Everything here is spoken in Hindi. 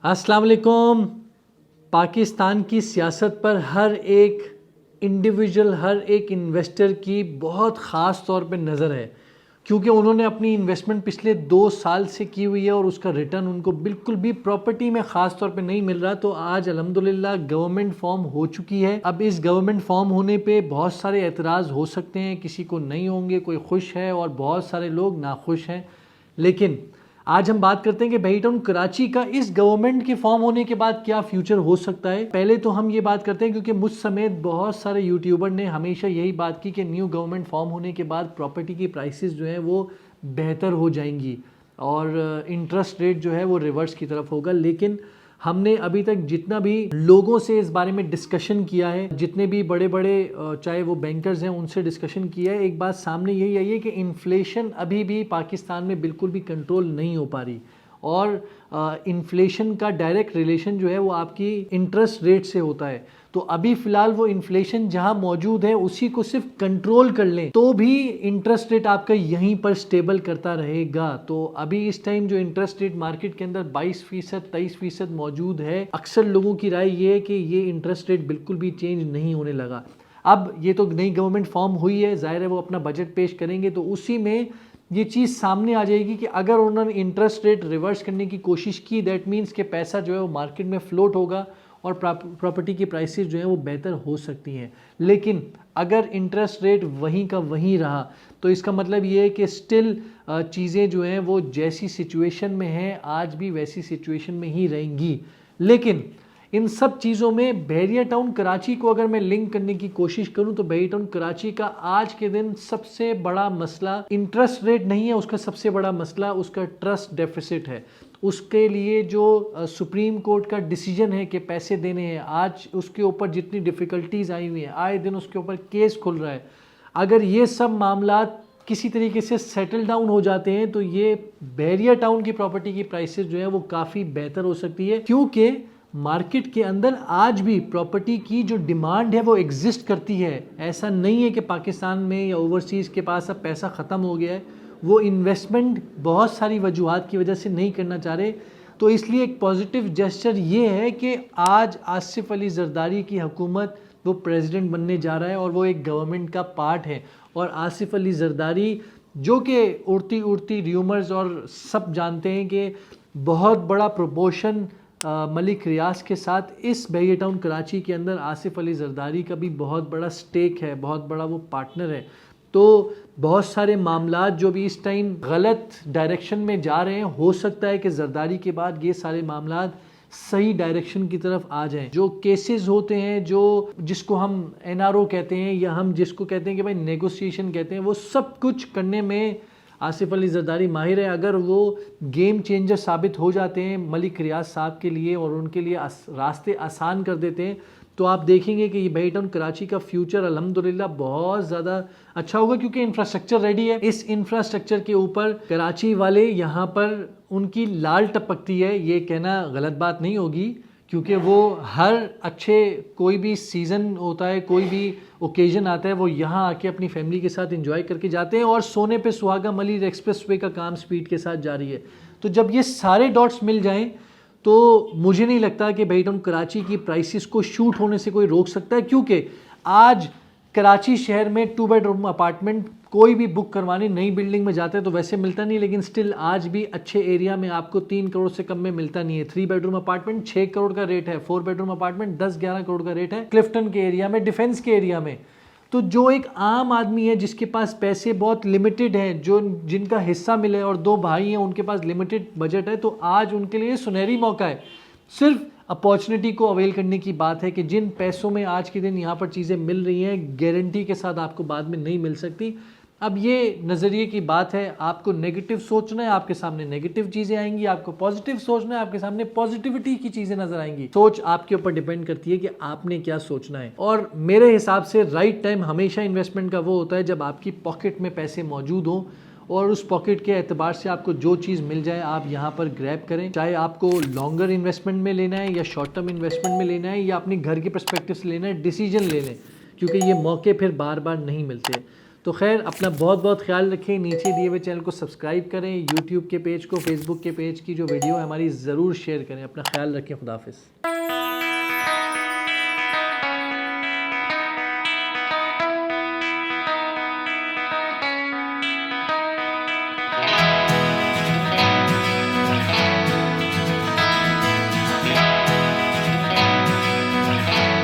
अस्सलाम वालेकुम। पाकिस्तान की सियासत पर हर एक इंडिविजुअल, हर एक इन्वेस्टर की बहुत ख़ास तौर पे नज़र है, क्योंकि उन्होंने अपनी इन्वेस्टमेंट पिछले 2 साल से की हुई है और उसका रिटर्न उनको बिल्कुल भी प्रॉपर्टी में ख़ास तौर पे नहीं मिल रहा। तो आज अल्हम्दुलिल्लाह गवर्नमेंट फॉर्म हो चुकी है। अब इस गवर्नमेंट फॉर्म होने पे बहुत सारे एतराज़ हो सकते हैं, किसी को नहीं होंगे, कोई खुश है और बहुत सारे लोग नाखुश हैं। लेकिन आज हम बात करते हैं कि भाई टाउन कराची का इस गवर्नमेंट के फॉर्म होने के बाद क्या फ्यूचर हो सकता है। पहले तो हम ये बात करते हैं क्योंकि मुझ समेत बहुत सारे यूट्यूबर ने हमेशा यही बात की कि न्यू गवर्नमेंट फॉर्म होने के बाद प्रॉपर्टी की प्राइसेस जो है वो बेहतर हो जाएंगी और इंटरेस्ट रेट जो है वो रिवर्स की तरफ होगा। लेकिन हमने अभी तक जितना भी लोगों से इस बारे में डिस्कशन किया है, जितने भी बड़े बड़े चाहे वो बैंकर्स हैं उनसे डिस्कशन किया है, एक बात सामने यही आई है कि इन्फ्लेशन अभी भी पाकिस्तान में बिल्कुल भी कंट्रोल नहीं हो पा रही और इन्फ्लेशन का डायरेक्ट रिलेशन जो है वो आपकी इंटरेस्ट रेट से होता है। तो अभी फ़िलहाल वो इन्फ्लेशन जहां मौजूद है उसी को सिर्फ कंट्रोल कर लें तो भी इंटरेस्ट रेट आपका यहीं पर स्टेबल करता रहेगा। तो अभी इस टाइम जो इंटरेस्ट रेट मार्केट के अंदर 22%, 23% मौजूद है, अक्सर लोगों की राय ये है कि ये इंटरेस्ट रेट बिल्कुल भी चेंज नहीं होने लगा। अब ये तो नई गवर्नमेंट फॉर्म हुई है, जाहिर है वो अपना बजट पेश करेंगे तो उसी में ये चीज़ सामने आ जाएगी कि अगर उन्होंने इंटरेस्ट रेट रिवर्स करने की कोशिश की, दैट मीन्स कि पैसा जो है वो मार्केट में फ्लोट होगा और प्रॉपर्टी की प्राइसेस जो है वो बेहतर हो सकती हैं। लेकिन अगर इंटरेस्ट रेट वहीं का वहीं रहा तो इसका मतलब ये है कि स्टिल चीज़ें जो हैं वो जैसी सिचुएशन में हैं आज भी वैसी सिचुएशन में ही रहेंगी। लेकिन इन सब चीज़ों में बहरिया टाउन कराची को अगर मैं लिंक करने की कोशिश करूं तो बहरिया टाउन कराची का आज के दिन सबसे बड़ा मसला इंटरेस्ट रेट नहीं है, उसका सबसे बड़ा मसला उसका ट्रस्ट डेफिसिट है। उसके लिए जो सुप्रीम कोर्ट का डिसीजन है कि पैसे देने हैं, आज उसके ऊपर जितनी डिफ़िकल्टीज आई हुई हैं, आए दिन उसके ऊपर केस खुल रहा है। अगर ये सब मामला किसी तरीके से सेटल डाउन हो जाते हैं तो ये बहरिया टाउन की प्रॉपर्टी की प्राइसेस जो है वो काफ़ी बेहतर हो सकती है, क्योंकि मार्केट के अंदर आज भी प्रॉपर्टी की जो डिमांड है वो एग्जिस्ट करती है। ऐसा नहीं है कि पाकिस्तान में या ओवरसीज़ के पास अब पैसा ख़त्म हो गया है, वो इन्वेस्टमेंट बहुत सारी वजूहात की वजह से नहीं करना चाह रहे। तो इसलिए एक पॉजिटिव जेस्चर ये है कि आज आसिफ अली जरदारी की हुकूमत वो प्रेसिडेंट बनने जा रहा है और वो एक गवर्नमेंट का पार्ट है। और आसिफ अली जरदारी जो कि उड़ती उड़ती र्यूमर्स और सब जानते हैं कि बहुत बड़ा प्रोपोर्शन मलिक रियाज के साथ इस बहरिया टाउन कराची के अंदर आसिफ अली जरदारी का भी बहुत बड़ा स्टेक है, बहुत बड़ा वो पार्टनर है। तो बहुत सारे मामला जो भी इस टाइम गलत डायरेक्शन में जा रहे हैं, हो सकता है कि जरदारी के बाद ये सारे मामला सही डायरेक्शन की तरफ आ जाएं। जो केसेस होते हैं, जो जिसको हम एनआरओ कहते हैं या हम जिसको कहते हैं कि भाई नेगोशिएशन कहते हैं, वो सब कुछ करने में आसिफ अली जरदारी माहिर है। अगर वो गेम चेंजर साबित हो जाते हैं मलिक रियाज साहब के लिए और उनके लिए रास्ते आसान कर देते हैं तो आप देखेंगे कि ये बहरिया टाउन कराची का फ्यूचर अल्हम्दुलिल्लाह बहुत ज़्यादा अच्छा होगा, क्योंकि इंफ्रास्ट्रक्चर रेडी है। इस इंफ्रास्ट्रक्चर के ऊपर कराची वाले यहाँ पर उनकी लाल टपकती है, ये कहना गलत बात नहीं होगी, क्योंकि वो हर अच्छे कोई भी सीज़न होता है, कोई भी ओकेजन आता है, वो यहाँ आके अपनी फैमिली के साथ एंजॉय करके जाते हैं और सोने पे सुहागा मलिक एक्सप्रेसवे का काम स्पीड के साथ जारी है। तो जब ये सारे डॉट्स मिल जाएं तो मुझे नहीं लगता कि बहरिया टाउन कराची की प्राइसेस को शूट होने से कोई रोक सकता है, क्योंकि आज कराची शहर में 2 बेडरूम अपार्टमेंट कोई भी बुक करवाने नई बिल्डिंग में जाते हैं तो वैसे मिलता नहीं, लेकिन स्टिल आज भी अच्छे एरिया में आपको 3 करोड़ से कम में मिलता नहीं है। 3 बेडरूम अपार्टमेंट 6 करोड़ का रेट है, 4 बेडरूम अपार्टमेंट 10-11 करोड़ का रेट है क्लिफ्टन के एरिया में, डिफेंस के एरिया में। तो जो एक आम आदमी है जिसके पास पैसे बहुत लिमिटेड हैं, जो जिनका हिस्सा मिले और 2 भाई हैं उनके पास लिमिटेड बजट है, तो आज उनके लिए सुनहरी मौका है। सिर्फ अपॉर्चुनिटी को अवेल करने की बात है कि जिन पैसों में आज के दिन यहाँ पर चीज़ें मिल रही हैं गारंटी के साथ आपको बाद में नहीं मिल सकती। अब ये नज़रिए की बात है, आपको नेगेटिव सोचना है आपके सामने नेगेटिव चीज़ें आएंगी, आपको पॉजिटिव सोचना है आपके सामने पॉजिटिविटी की चीज़ें नजर आएंगी। सोच आपके ऊपर डिपेंड करती है कि आपने क्या सोचना है। और मेरे हिसाब से राइट टाइम हमेशा इन्वेस्टमेंट का वो होता है जब आपकी पॉकेट में पैसे मौजूद हों और उस पॉकेट के एतबार से आपको जो चीज़ मिल जाए आप यहाँ पर ग्रैब करें। चाहे आपको लॉन्गर इन्वेस्टमेंट में लेना है या शॉर्ट टर्म इन्वेस्टमेंट में लेना है या अपने घर के पर्सपेक्टिव से लेना है, डिसीजन ले लें, क्योंकि ये मौके फिर बार बार नहीं मिलते। तो खैर अपना बहुत बहुत ख्याल रखें, नीचे दिए हुए चैनल को सब्सक्राइब करें, यूट्यूब के पेज को, फेसबुक के पेज की जो वीडियो है हमारी ज़रूर शेयर करें। अपना ख्याल रखें, खुदा हाफिज़।